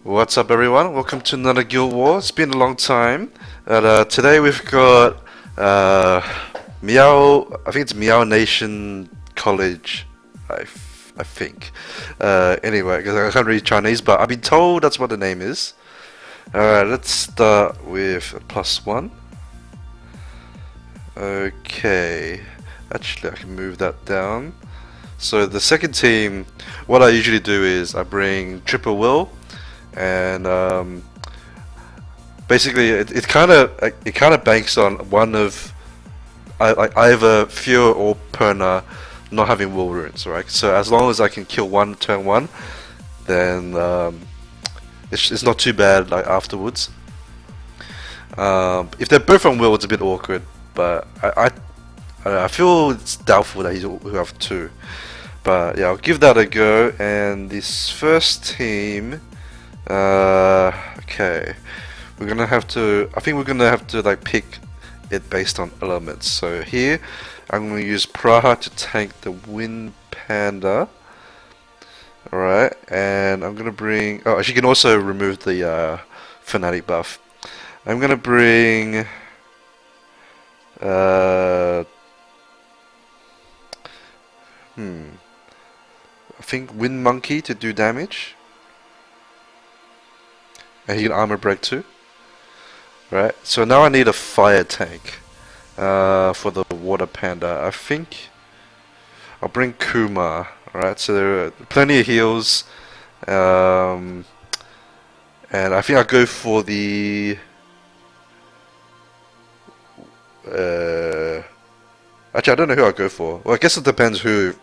What's up, everyone? Welcome to another Guild War. It's been a long time. Today we've got I think it's Meownation College, I think. Anyway, because I can't read Chinese, but I've been told that's what the name is. Alright, let's start with a +1. Okay, actually I can move that down. So the second team, what I usually do is I bring Triple Will, and basically it kind of banks on one of either Fear or Perna not having will runes, right? So as long as I can kill one turn one, then it's not too bad like afterwards. If they're both on will, it's a bit awkward, but I feel it's doubtful that he'll have two. But yeah, I'll give that a go. And this first team, okay, we're gonna have to. I think we're gonna have to like pick it based on elements. So here, I'm gonna use Praha to tank the Wind Panda. All right, and I'm gonna bring. Oh, she can also remove the Fanatic buff. I'm gonna bring. I think Wind Monkey to do damage. And he can armor break too. Right, so now I need a fire tank for the water panda. I think I'll bring Kuma. Alright, so there are plenty of heals. And I think I'll go for the actually I don't know who I'll go for. Well, I guess it depends who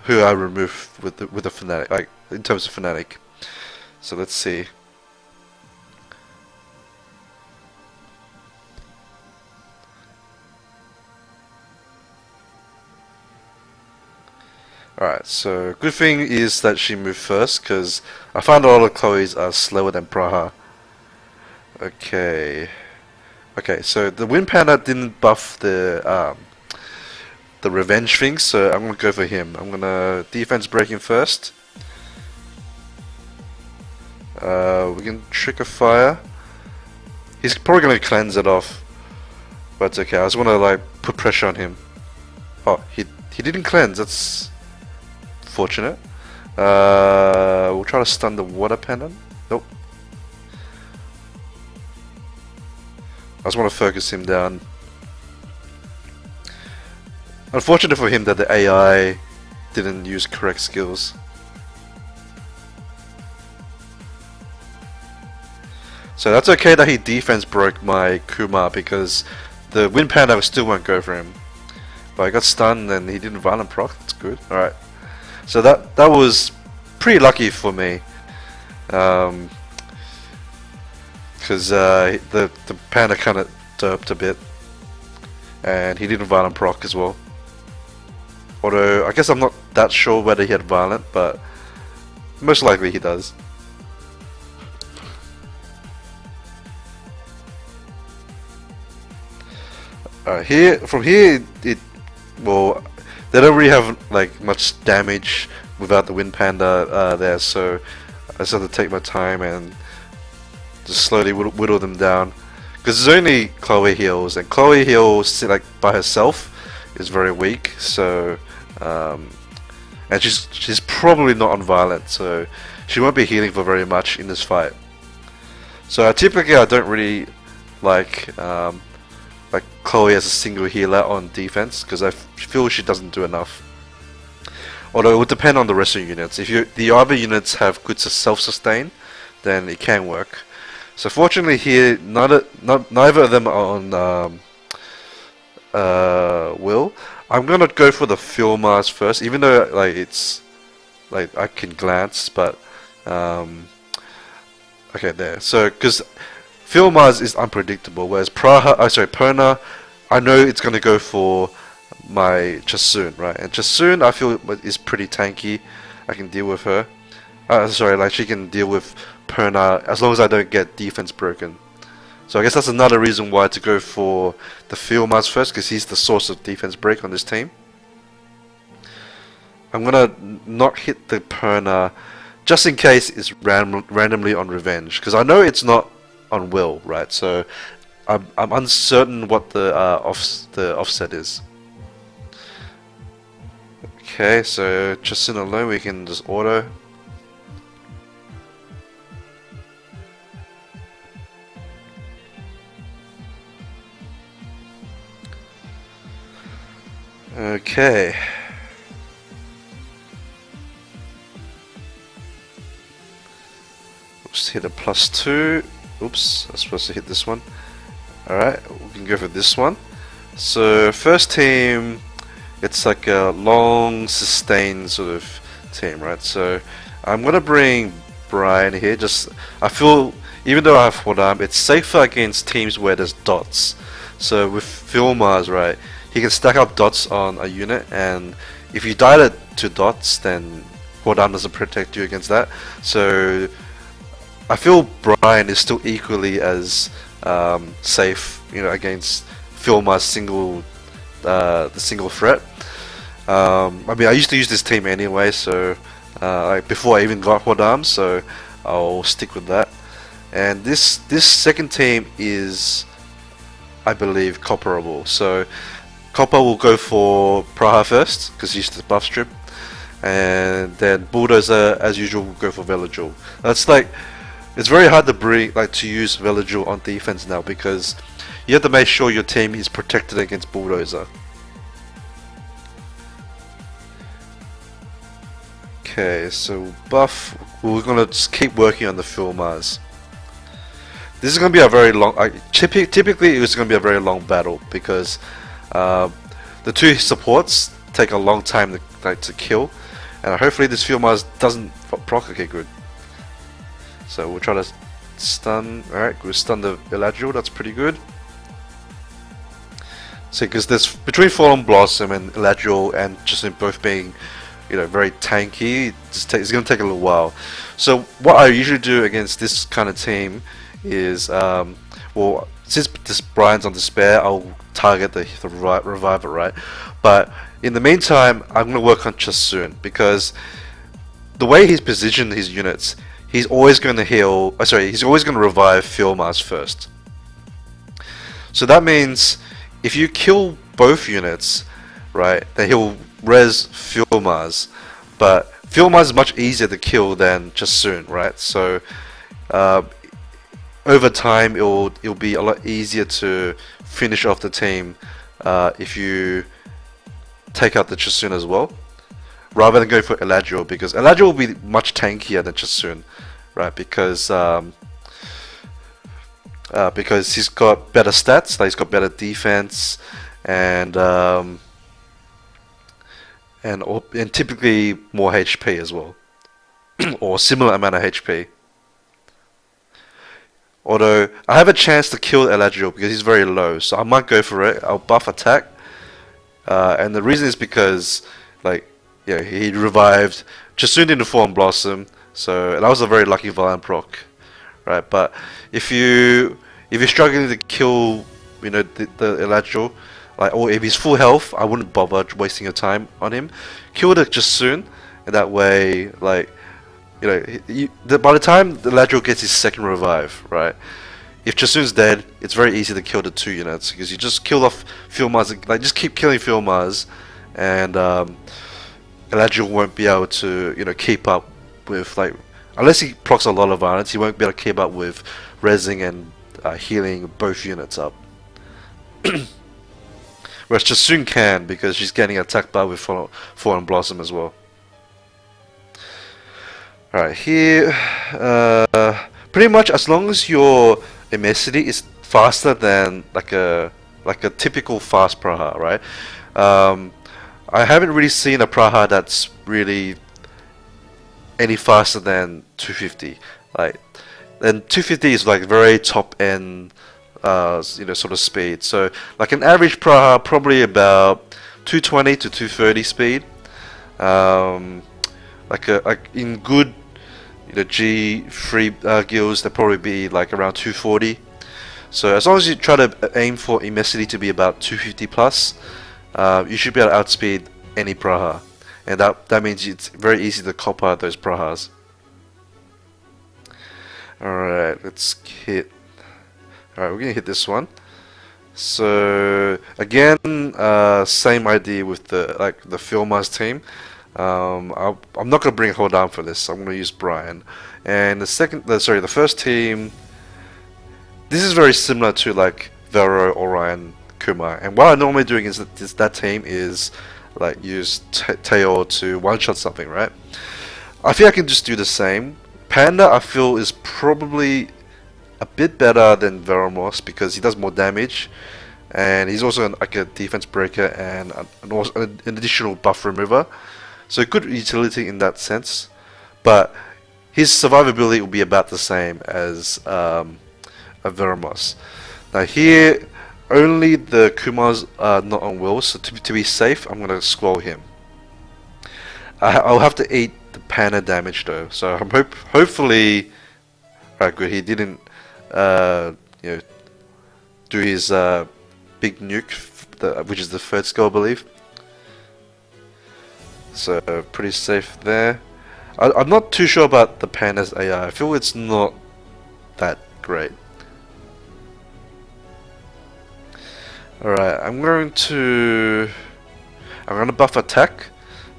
I remove with the fanatic, like in terms of fanatic. So let's see. Alright, so good thing is that she moved first, because I found a lot of Chloe's are slower than Praha. Okay. Okay, so the Wind Panda didn't buff the revenge thing, so I'm gonna go for him. I'm gonna defense break him first. We can trigger fire. He's probably gonna cleanse it off, but it's okay. I just wanna like put pressure on him. Oh, he didn't cleanse. That's fortunate. We'll try to stun the water pendant. Nope. I just want to focus him down. Unfortunate for him that the AI didn't use correct skills. So that's okay that he defense broke my Kuma, because the Wind Panda still won't go for him. But I got stunned and he didn't violent proc. That's good. Alright. So that was pretty lucky for me. Because the panda kind of derped a bit, and he didn't violent proc as well. Although I guess I'm not that sure whether he had violent, but most likely he does. From here, well, they don't really have like much damage without the Wind Panda there, so I just have to take my time and just slowly whittle them down. Because there's only Chloe heals, and Chloe heals like by herself is very weak. So, and she's probably not on violent, so she won't be healing for very much in this fight. So typically I don't really like Chloe as a single healer on defense, because I feel she doesn't do enough. Although it would depend on the rest of the units. If the other units have good self-sustain, then it can work. So fortunately here, neither of them are on will. I'm gonna go for the Filmars first, even though like it's like I can glance, but okay there. So because Filmars is unpredictable, whereas Perna, I know it's gonna go for my Chasun, right? And Chasun I feel is pretty tanky. I can deal with her. Like she can deal with Perna as long as I don't get defense broken. So I guess that's another reason why to go for the Filmars first, because he's the source of defense break on this team. I'm gonna not hit the Perna just in case it's randomly on revenge, because I know it's not on will, right? So I'm uncertain what the offset is. Okay, so just in alone we can just auto. Okay. Oops, hit a +2. Oops, I was supposed to hit this one. Alright, we can go for this one. So first team, it's like a long sustained sort of team, right? So I'm gonna bring Brian here. I feel, even though I have Hodam, it's safer against teams where there's dots. So with Filmars, right, he can stack up dots on a unit, and if you die to dots, then Hodam doesn't protect you against that. So I feel Brian is still equally as safe, you know, against Filmar's the single threat. I mean, I used to use this team anyway, so like before I even got Hodam, so I'll stick with that. And this second team is, I believe, copperable. So Copper will go for Praha first, because he's the buff strip, and then Bulldozer, as usual, will go for Velagil. That's like, it's very hard to use Velagil on defense now, because you have to make sure your team is protected against Bulldozer. Okay, so buff, we're gonna just keep working on the Filmars. This is gonna be a very long, typically it's gonna be a very long battle, because the two supports take a long time to kill, and hopefully this Filmars doesn't proc. Okay, good. So we'll try to stun. Alright, we'll stun the Eladriel, that's pretty good. So because there's between Fallen Blossom and Eladriel and just in both being, you know, very tanky, it's going to take a little while. So what I usually do against this kind of team is, well, since this Brian's on Despair, I'll target the Reviver, right? But in the meantime, I'm going to work on Chasun, because the way he's positioned his units, he's always going to heal, he's always going to revive Filmars first. So that means if you kill both units, right, then he'll res Filmars, but Filmars is much easier to kill than Chasun, right? So over time it'll be a lot easier to finish off the team if you take out the Chasun as well, rather than going for Eladriel, because Eladriel will be much tankier than Chasun, right? Because he's got better stats, like he's got better defense, and typically more HP as well, or similar amount of HP. Although I have a chance to kill Eladriel because he's very low, so I might go for it. I'll buff attack, and the reason is because, like, yeah, he revived Chasun into Fallen Blossom, so that was a very lucky Valiant proc, right? But if you're struggling to kill, you know, the Eladriel, like, or if he's full health, I wouldn't bother wasting your time on him. Kill the Chasun, and that way, like, you know, by the time the Eladriel gets his second revive, right? If Chasun's dead, it's very easy to kill the two units, because you just kill off Filmars, like, just keep killing Filmars, and Eladriel won't be able to, you know, keep up with, like, unless he procs a lot of violence, he won't be able to keep up with rezzing and healing both units up. Whereas Chasun can, because she's getting attacked by with Fallen Blossom as well. Alright, here, pretty much as long as your Immensity is faster than like a typical fast Praha, right? I haven't really seen a Praha that's really any faster than 250. Like, and 250 is like very top end, you know, sort of speed. So like an average Praha, probably about 220 to 230 speed. Like in good, you know, G3 guilds, they'll probably be like around 240. So as long as you try to aim for Immensity to be about 250 plus, you should be able to outspeed any Praha, and that means it's very easy to copper those Prahas. Alright, let's hit. Alright, we're gonna hit this one. So again, same idea with the Filmars team. I'm not gonna bring Hold down for this. I'm gonna use Brian. And the first team. This is very similar to like Vero, Orion, Kuma. And what I'm normally doing is that team is like use Teo to one-shot something, right? I think I can just do the same. Panda, I feel, is probably a bit better than Veromos because he does more damage, and he's also like a defense breaker and an additional buff remover. So good utility in that sense, but his survivability will be about the same as a Veromos. Now here, only the Kumas are not on will, so to be safe, I'm gonna scroll him. I'll have to eat the Panda damage though, so I'm hopefully, right, good. He didn't, you know, do his big nuke, which is the third skill, I believe. So pretty safe there. I'm not too sure about the Panda's AI. I feel it's not that great. Alright, I'm gonna buff attack.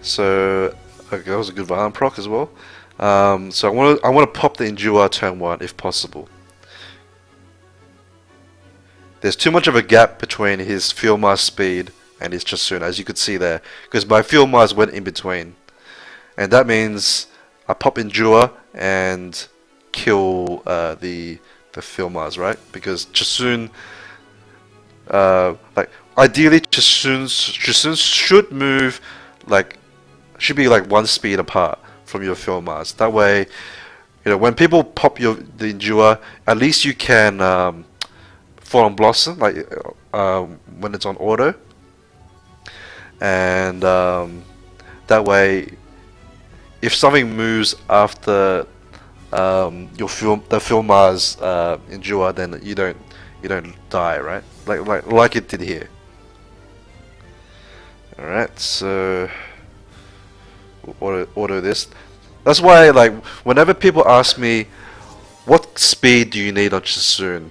So okay, that was a good violent proc as well. So I wanna pop the Endure turn 1 if possible. There's too much of a gap between his Field Mars speed and his Chasun, as you could see there, because my Field Mars went in between, and that means I pop Endure and kill the Field Mars, right? Because Chasun, like ideally Chasun should move should be like 1 speed apart from your Field Mars. That way, you know, when people pop the Endure, at least you can Fall on Blossom, like when it's on auto, and that way, if something moves after the Field Mars Endure, then you don't die, right? Like it did here. All right, so we'll auto this. That's why, like, whenever people ask me, what speed do you need on Chasun?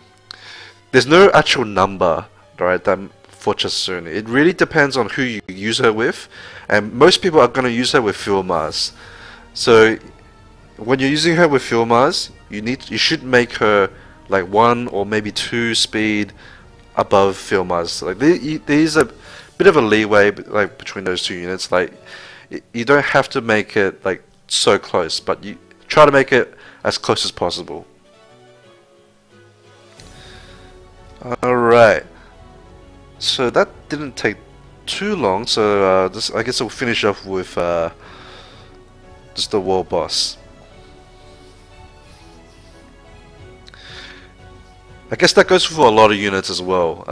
There's no actual number, right, for Chasun. It really depends on who you use her with, and most people are going to use her with Field Mars. So when you're using her with Field Mars, you should make her like 1 or maybe 2 speed above Field Mars. Like there's a bit of a leeway like between those two units. Like you don't have to make it like so close, but you try to make it as close as possible. Alright, so that didn't take too long, so I guess I'll finish off with just the world boss. I guess that goes for a lot of units as well.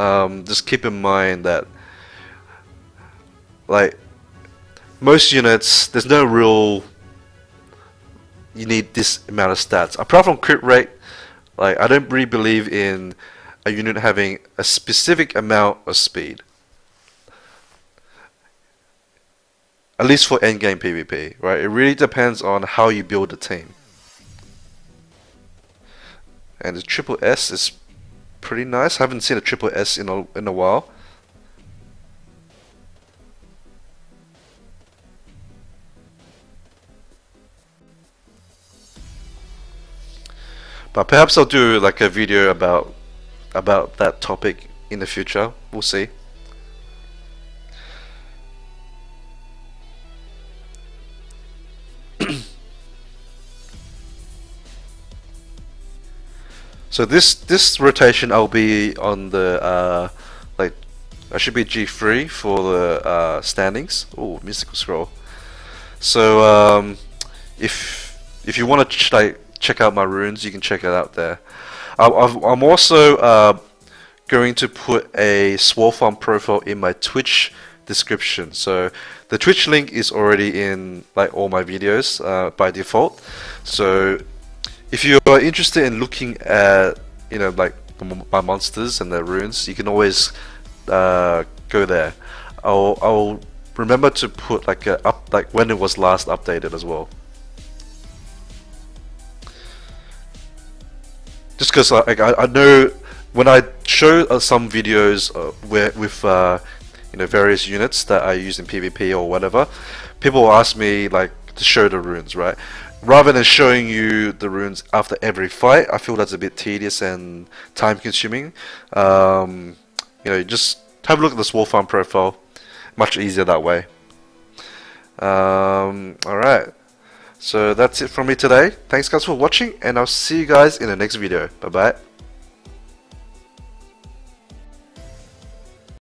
Just keep in mind that, like, most units, there's no real, you need this amount of stats. Apart from crit rate, like, I don't really believe in a unit having a specific amount of speed. At least for endgame PvP, right? It really depends on how you build the team. And the triple S is pretty nice. I haven't seen a triple S in a while. But perhaps I'll do like a video about that topic in the future. We'll see. So this rotation I'll be on the like I should be G3 for the standings. Oh, mystical scroll. So if you want to check out my runes, you can check it out there. I'm also going to put a Swole Farm profile in my Twitch description. So the Twitch link is already in like all my videos by default. So if you are interested in looking at, you know, like my monsters and their runes, you can always go there. I'll remember to put like when it was last updated as well. just because I know when I show some videos where with you know, various units that I use in PvP or whatever, people will ask me like to show the runes, right? Rather than showing you the runes after every fight, I feel that's a bit tedious and time consuming. You know, just have a look at this Wolf Farm profile. Much easier that way. Alright. So that's it from me today. Thanks guys for watching, and I'll see you guys in the next video. Bye bye.